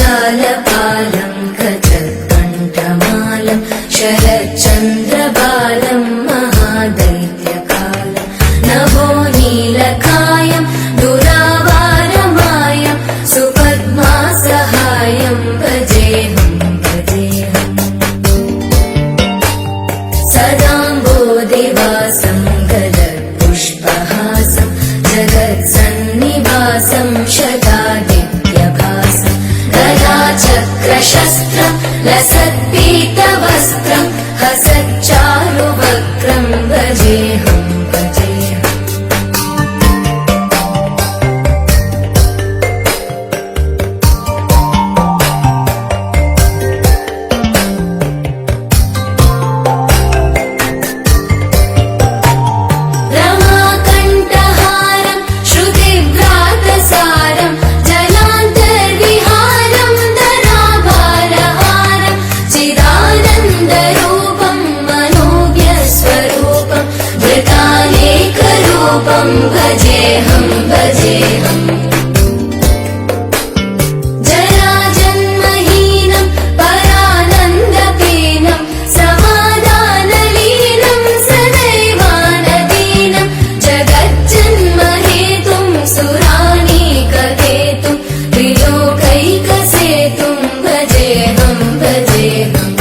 जगज्जालपालं कजत्कण्ठमालं शरच्चन्द्रबालं महादैत्यकालं नभो नीलकायं दुरावारमायं सुपद्मासहायं भजेऽहं भजेऽहम् सदाम्बोधिवासं गलत्पुष्पहासं जगत्सन्निवासं शतादित्यभासं गदाचक्रशस्त्रं लसत्पीतवस्त्रं हसच्चारुवक्त्रं भजेऽहं भजेऽहम् रमाकण्ठहारं श्रुतिव्रातसारं जलान्तर्विहारं धराभारहारं चिदानन्दरूपं मनोज्ञस्वरूपं धृतानेकरूपं भजेऽहं भजेऽहम् जराजन्महीनं परानन्दपीनं समाधानलीनं सदैवानदीनं जगज्जन्महेतुं सुरानीककेतुं त्रिलोकैकसेतुं भजेऽहं भजेऽहम्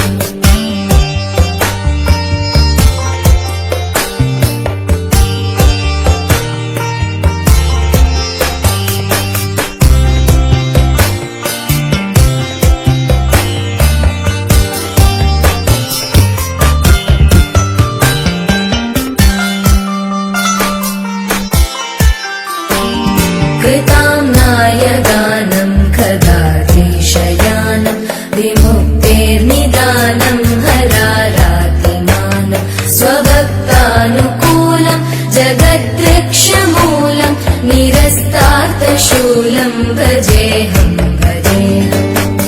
कृताम्नायगानं खगाधीशयानं विमुक्तेर्निदानं हरारातिमानं स्वभक्तानुकूलं जगद्वृक्षमूलं निरस्तार्थशूलं भजेऽहं भजेऽहम्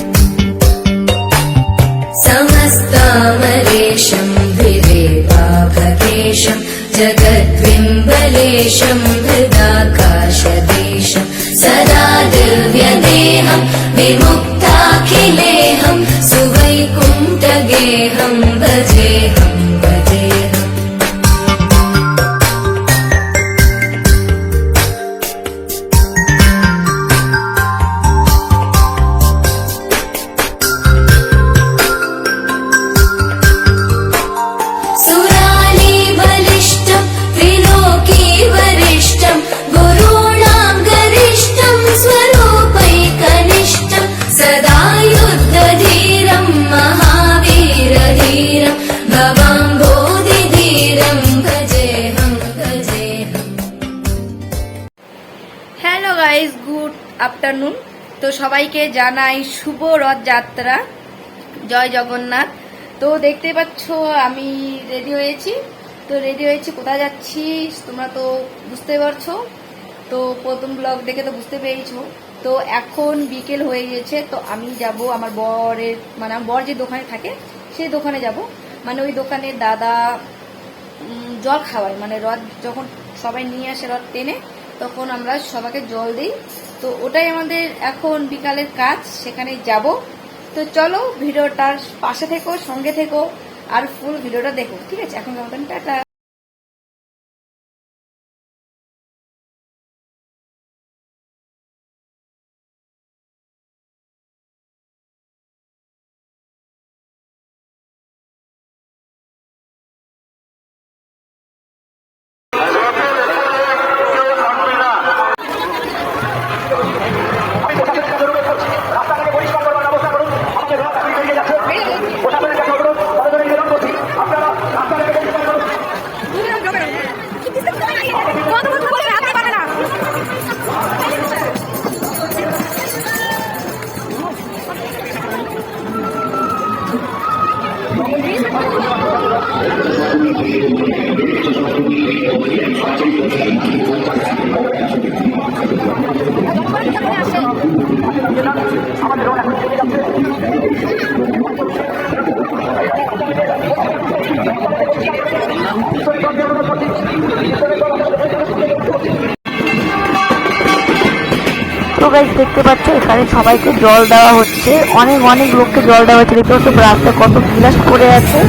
समस्तामरेशं विरेवाभकेशं जगद्विम्बलेशं हृदाकाशदेशं सदा दिव्यदेहं विमुक्ताखिलेहं सुवैकुण्ठगेहं भजेऽहं भजेऽहम् सुरालीबलिष्ठं त्रिलोकीवरिष्ठं गुरूणां गरिष्ठं स्वरूपैकनिष्ठं सदा युद्धधीरं महावीरधीरं भवाम्बोधिधीरं भजेऽहं भजेऽहम्। Hello guys, good afternoon. তো সবাইকে জানাই শুভ রথযাত্রা, জয় জগন্নাথ। তো দেখতে পাচ্ছ আমি রেডি হয়েছি। কোথায় যাচ্ছি তোমরা তো বুঝতে পারছো, তো প্রথম ব্লগ দেখে তো বুঝতে পেরেছো। তো এখন বিকেল হয়ে গেছে, তো আমি যাব আমার বরের আমার বর যে দোকানে থাকে সেই দোকানে যাব। ওই দোকানে দাদা জল খাওয়ায়, রথ যখন সবাই নিয়ে আসে রথ টেনে, তখন আমরা সবাইকে জল দিই। তো ওটাই আমাদের এখন বিকালের কাজ, সেখানে যাব। তো চলো ভিডিওটার পাশে থেকো, সঙ্গে থেকো, আর ফুল ভিডিওটা দেখো, ঠিক আছে? এখন মতন টাটা। দেখতে পাচ্ছ এখানে সবাইকে জল দেওয়া হচ্ছে, অনেক অনেক লোককে জল দেওয়া হচ্ছে। দেখতে পাচ্ছ রাস্তায় কত গিলাস পড়ে আছে।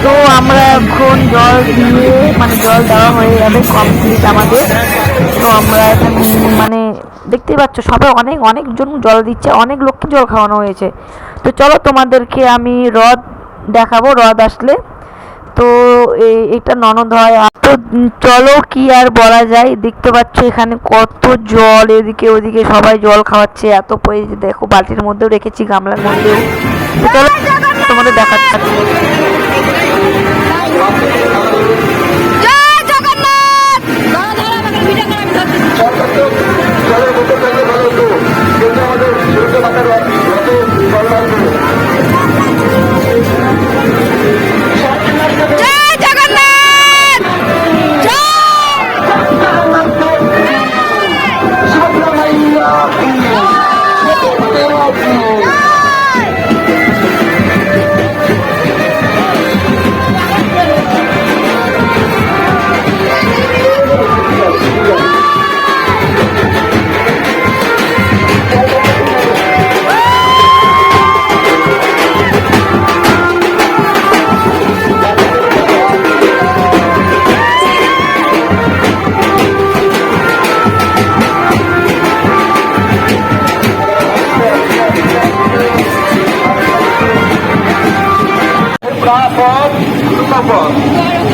তো আমরা এখন জল দিয়ে মানে জল দেওয়া হয়ে যাবে কমপ্লিট আমাদের। তো আমরা এখানে মানে দেখতেই পাচ্ছ সবাই অনেক অনেকজন জল দিচ্ছে, অনেক লোককে জল খাওয়ানো হয়েছে। তো চলো তোমাদেরকে আমি হ্রদ দেখাবো হ্রদ আসলে। তো এটা ননদ হয়। তো চলো কি আর বলা যায়, দেখতে পাচ্ছ এখানে কত জল, এদিকে ওদিকে সবাই জল খাওয়াচ্ছে। এত পরে দেখো বালতির মধ্যেও রেখেছি, গামলার মধ্যেও। তো চলো তোমাদের দেখাচ্ছি।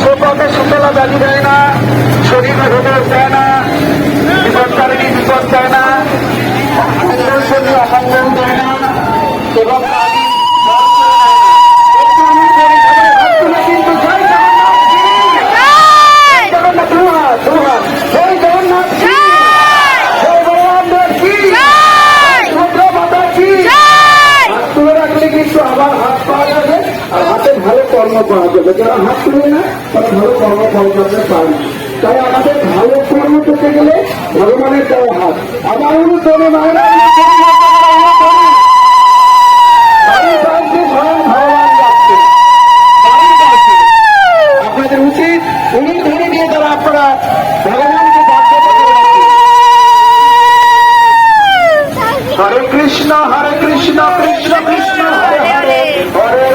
সে পথে সুতলা দাবি দেয় না, শরীরে ভেতর দেয় না, বিপদকারিণী বিপদ দেয় না, অমঙ্গল শরীর অমঙ্গল দেয় না এবং কিন্তু আবার হাত পাওয়া যাবে আর হাতে ভালো কর্ম পাওয়া যাবে। যারা হাত তুলে না তারা ভালো কর্ম পাওয়া যাবে পায় না। তাই আমাদের ভালো কর্ম করতে গেলে ভগবানের দেওয়া হাত আবার অনুদানে মায়েরা আপনাদের উচিত উনি ধরে দিয়ে তারা আপনারা ভগবানকে বাধ্য করতে রাখেন। হরে কৃষ্ণ কৃষ্ণ কৃষ্ণ হরে হরে, হরে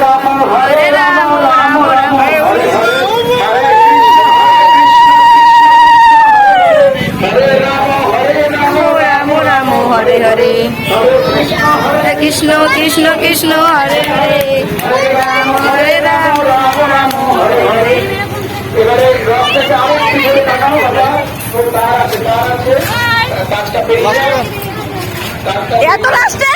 রাম রাম রাম হরে হরে, হরে কৃষ্ণ কৃষ্ণ কৃষ্ণ হরে হরে, হরে রাম রাম হরে হরে। এবারে রাস্তাকে আরেকটু করে তাকানো বাবা, তার আছে কাজটা পেয়ে যাবে এত লাস্টে।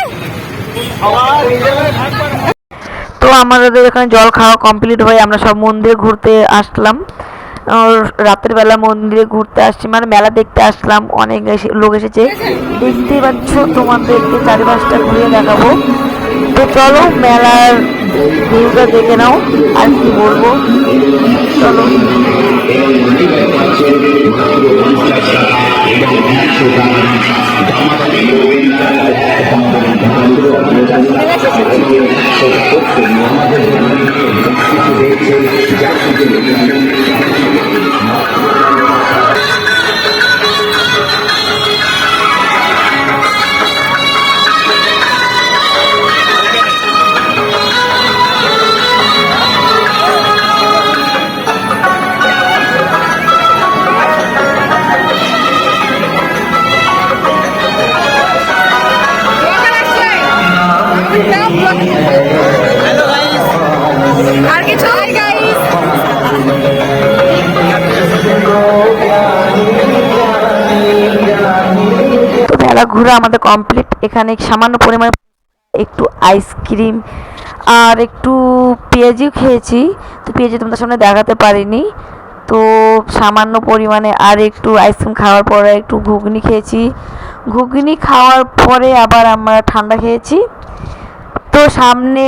তো আমাদের এখানে জল খাওয়া কমপ্লিট হয়ে আমরা সব মন্দিরে ঘুরতে আসলাম। রাতের বেলা মন্দিরে ঘুরতে আসছি, মানে মেলা দেখতে আসলাম। অনেক লোক এসেছে, দেখতেই পাচ্ছ, তোমাদেরকে চারিপাশটা ঘুরিয়ে দেখাবো। তো চলো মেলার ভিউটা দেখে নাও, আর কি বলবো, চলো। আর কিছু তো মেলা ঘোরা আমাদের কমপ্লিট। এখানে সামান্য পরিমাণে একটু আইসক্রিম আর একটু পেঁয়াজিও খেয়েছি। তো পেঁয়াজি তোমাদের সামনে দেখাতে পারিনি। তো সামান্য পরিমাণে আর একটু আইসক্রিম খাওয়ার পরে একটু ঘুগনি খেয়েছি। ঘুগনি খাওয়ার পরে আবার আমরা ঠান্ডা খেয়েছি। তো সামনে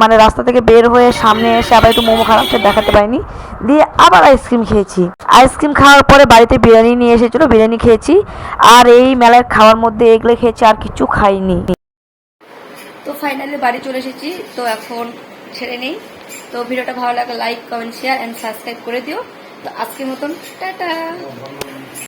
মানে রাস্তা থেকে বের হয়ে সামনে এসে আবার একটু মোমো খাওয়া, দেখাতে পারিনি। দিয়ে আবার আইসক্রিম খেয়েছি। আইসক্রিম খাওয়ার পরে বাড়িতে বিরিয়ানি নিয়ে এসেছিলো, বিরিয়ানি খেয়েছি। আর এই মেলার খাওয়ার মধ্যে এগুলো খেয়েছি, আর কিছু খাইনি। তো ফাইনালি বাড়ি চলে এসেছি। তো এখন ছেড়ে নেই। তো ভিডিওটা ভালো লাগলে like comment share and subscribe করে দিও। তো আজকের মতন টাটা।